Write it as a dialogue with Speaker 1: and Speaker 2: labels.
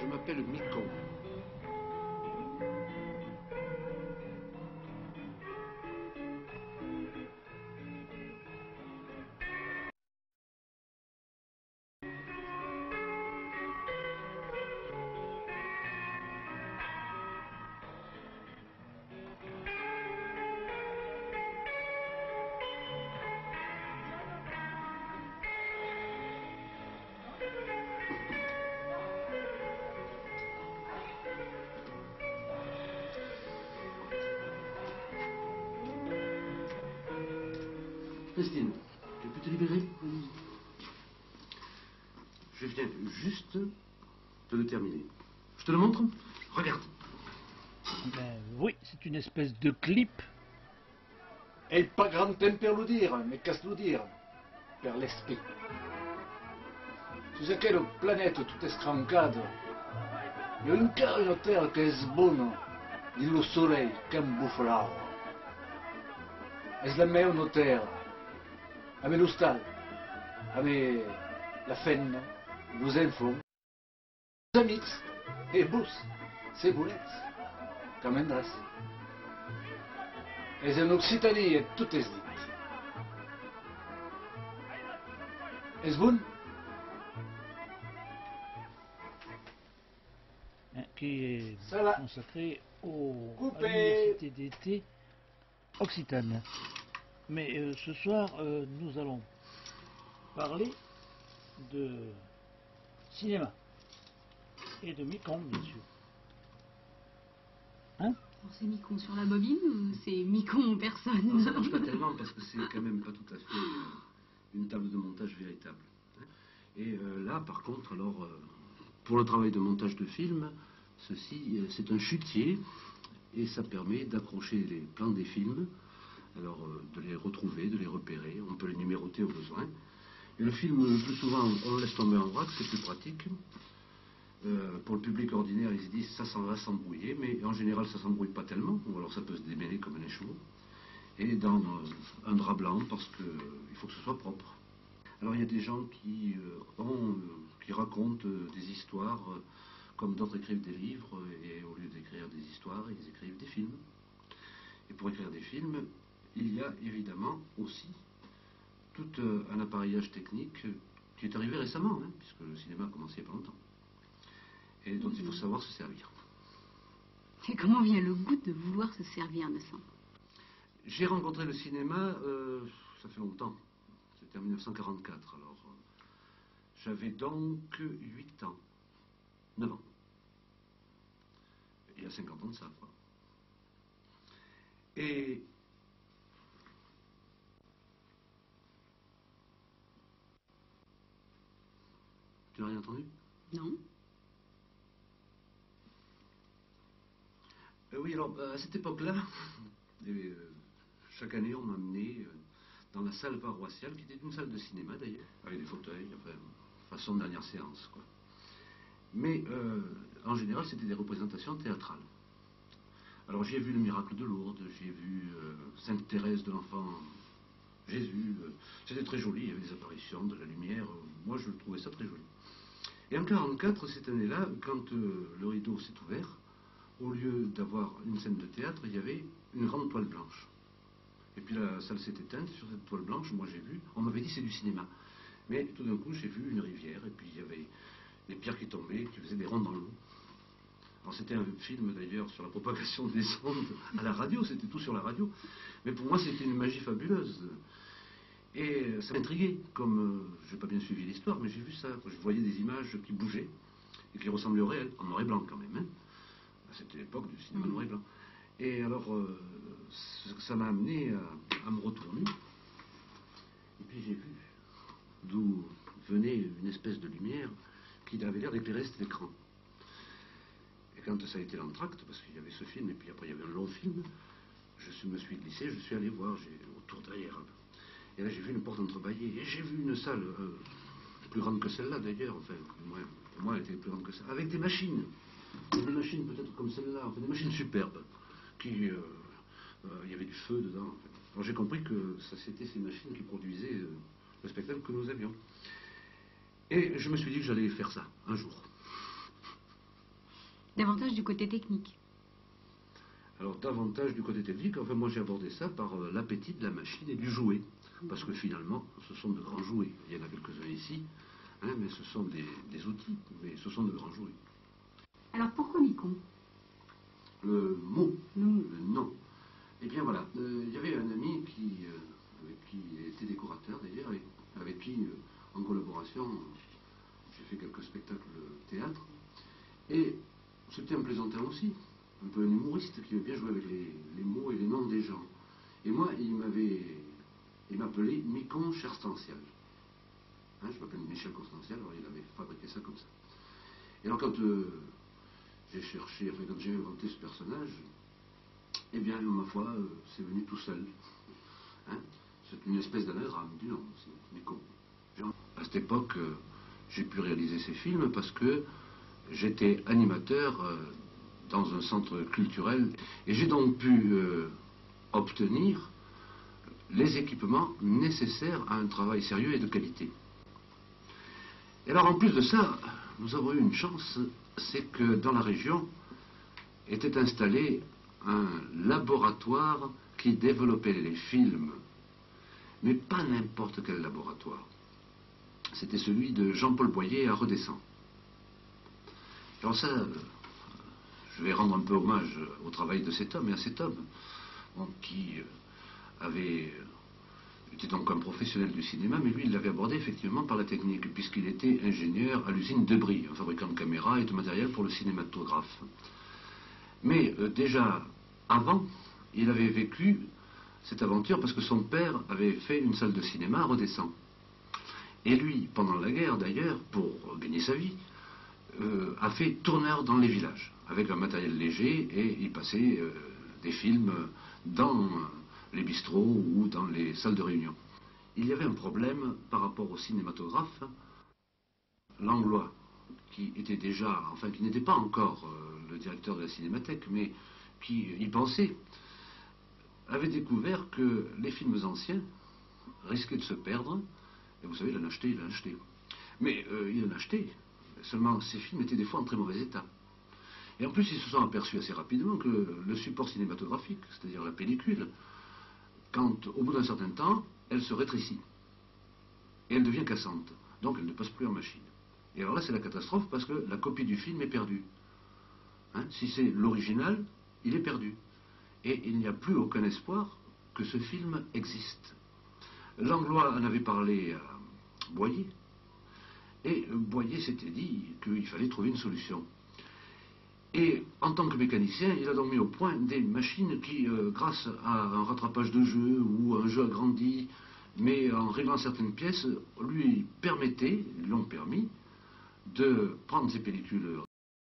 Speaker 1: Je m'appelle Micon. Christine, tu peux te libérer? Je viens juste de le terminer. Je te le montre? Regarde.
Speaker 2: Ben oui, c'est une espèce de clip.
Speaker 3: È il pas grand temps per lo dire, mais qu'est-ce lo dire? Per l'esprit. Su quelle planète tout est scrancado, il y a encore une terre qui est bonne, dit le soleil qu'emboufflao. Es la même terre, avec l'hostal, avec la fenne, nos enfants, nos amis, et bus, c'est boulettes, comme un dress. Et en Occitanie, tout est dit. Est-ce bon?
Speaker 2: Qui est
Speaker 3: Ça va.
Speaker 2: consacré à
Speaker 3: Coupé.
Speaker 2: l'université d'été Occitane. Mais ce soir, nous allons parler de cinéma et de Micon, bien sûr. Hein?
Speaker 4: C'est Micon sur la bobine ou c'est Micon en personne?
Speaker 1: Non, ça marche pas tellement parce que c'est quand même pas tout à fait une table de montage véritable. Et là, par contre, alors, pour le travail de montage de film, ceci, c'est un chutier et ça permet d'accrocher les plans des films, alors de les retrouver, de les repérer, on peut les numéroter au besoin. Et le film, le plus souvent, on le laisse tomber en vrac, c'est plus pratique. Pour le public ordinaire, ils se disent ça s'en va s'embrouiller, mais en général ça s'embrouille pas tellement, ou alors ça peut se démêler comme un écheveau. Et dans un drap blanc, parce qu'il faut que ce soit propre. Alors il y a des gens qui racontent des histoires comme d'autres écrivent des livres, et au lieu d'écrire des histoires, ils écrivent des films. Et pour écrire des films, il y a évidemment aussi tout un appareillage technique qui est arrivé récemment, hein, puisque le cinéma a commencé il n'y a pas longtemps. Et dont il faut savoir se servir.
Speaker 4: Et comment vient le goût de vouloir se servir de ça?
Speaker 1: J'ai rencontré le cinéma, ça fait longtemps, c'était en 1944, alors j'avais donc 8 ans, 9 ans. Il y a 50 ans de ça, quoi. Et tu n'as rien entendu?
Speaker 4: Non.
Speaker 1: Oui, alors à cette époque-là, chaque année on m'amenait dans la salle paroissiale, qui était une salle de cinéma d'ailleurs, avec des fauteuils, enfin, façon dernière séance, quoi. Mais en général c'était des représentations théâtrales. Alors j'ai vu le miracle de Lourdes, j'ai vu Sainte Thérèse de l'Enfant Jésus, c'était très joli, il y avait des apparitions, de la lumière, moi je trouvais ça très joli. Et en 1944, cette année-là, quand le rideau s'est ouvert, au lieu d'avoir une scène de théâtre, il y avait une grande toile blanche. Et puis la salle s'est éteinte, sur cette toile blanche, moi j'ai vu, on m'avait dit c'est du cinéma. Mais tout d'un coup j'ai vu une rivière, et puis il y avait des pierres qui tombaient, qui faisaient des ronds dans l'eau. Alors c'était un film d'ailleurs sur la propagation des ondes à la radio, c'était tout sur la radio. Mais pour moi c'était une magie fabuleuse. Et ça m'intriguait, comme je n'ai pas bien suivi l'histoire, mais j'ai vu ça. Je voyais des images qui bougeaient, et qui ressemblaient au réel, en noir et blanc quand même. Hein. C'était l'époque du cinéma noir et blanc. Et alors, ça m'a amené à me retourner. Et puis j'ai vu d'où venait une espèce de lumière qui avait l'air d'éclairer cet écran. Et quand ça a été l'entracte, parce qu'il y avait ce film, et puis après il y avait un long film, je me suis glissé, je suis allé voir, autour derrière. Et là j'ai vu une porte entrebâillée, et j'ai vu une salle plus grande que celle-là d'ailleurs, enfin, pour moi elle était plus grande que ça, avec des machines. Des machines peut-être comme celle-là, enfin, des machines superbes, il y avait du feu dedans. En fait. Alors j'ai compris que c'était ces machines qui produisaient le spectacle que nous avions. Et je me suis dit que j'allais faire ça, un jour.
Speaker 4: Davantage du côté technique.
Speaker 1: Alors davantage du côté technique, enfin moi j'ai abordé ça par l'appétit de la machine et du jouet. Parce que finalement, ce sont de grands jouets. Il y en a quelques-uns ici, hein, mais ce sont des outils, mais ce sont de grands jouets.
Speaker 4: Alors pourquoi Nikon?
Speaker 1: Le mot,
Speaker 4: Le mot.
Speaker 1: le nom. Eh bien voilà, il y avait un ami avec qui était décorateur d'ailleurs, et avec qui, en collaboration, j'ai fait quelques spectacles théâtre. Et c'était un plaisantin aussi, un peu un humoriste qui aimait bien jouer avec les mots et les noms des gens. Et moi, il m'appelait Micon Cherstanciel. Hein, je m'appelle Michel Constanciel, alors il avait fabriqué ça comme ça. Et alors quand j'ai cherché, enfin quand j'ai inventé ce personnage, eh bien, ma foi, c'est venu tout seul. Hein, c'est une espèce d'anagramme du nom, c'est Micon. À cette époque, j'ai pu réaliser ces films parce que j'étais animateur dans un centre culturel et j'ai donc pu obtenir les équipements nécessaires à un travail sérieux et de qualité. Et alors en plus de ça, nous avons eu une chance, c'est que dans la région était installé un laboratoire qui développait les films, mais pas n'importe quel laboratoire. C'était celui de Jean-Paul Boyer à Redescend. Alors ça, je vais rendre un peu hommage au travail de cet homme et à cet homme qui était donc un professionnel du cinéma, mais lui il l'avait abordé effectivement par la technique, puisqu'il était ingénieur à l'usine Debris, un fabricant de caméras et de matériel pour le cinématographe. Mais déjà avant, il avait vécu cette aventure parce que son père avait fait une salle de cinéma à Redescend. Et lui, pendant la guerre d'ailleurs, pour gagner sa vie, a fait tourneur dans les villages, avec un matériel léger, et il passait des films dans les bistrots ou dans les salles de réunion. Il y avait un problème par rapport au cinématographe. Langlois, qui était déjà, enfin qui n'était pas encore le directeur de la Cinémathèque, mais qui y pensait, avait découvert que les films anciens risquaient de se perdre, et vous savez, il en achetait. Mais il en achetait, seulement ces films étaient des fois en très mauvais état. Et en plus, ils se sont aperçus assez rapidement que le support cinématographique, c'est-à-dire la pellicule, quand au bout d'un certain temps, elle se rétrécit. Et elle devient cassante. Donc elle ne passe plus en machine. Et alors là, c'est la catastrophe parce que la copie du film est perdue. Hein, si c'est l'original, il est perdu. Et il n'y a plus aucun espoir que ce film existe. Langlois en avait parlé à Boyer. Et Boyer s'était dit qu'il fallait trouver une solution. Et en tant que mécanicien, il a donc mis au point des machines qui, grâce à un rattrapage de jeu ou un jeu agrandi, mais en réglant certaines pièces, lui l'ont permis de prendre ces pellicules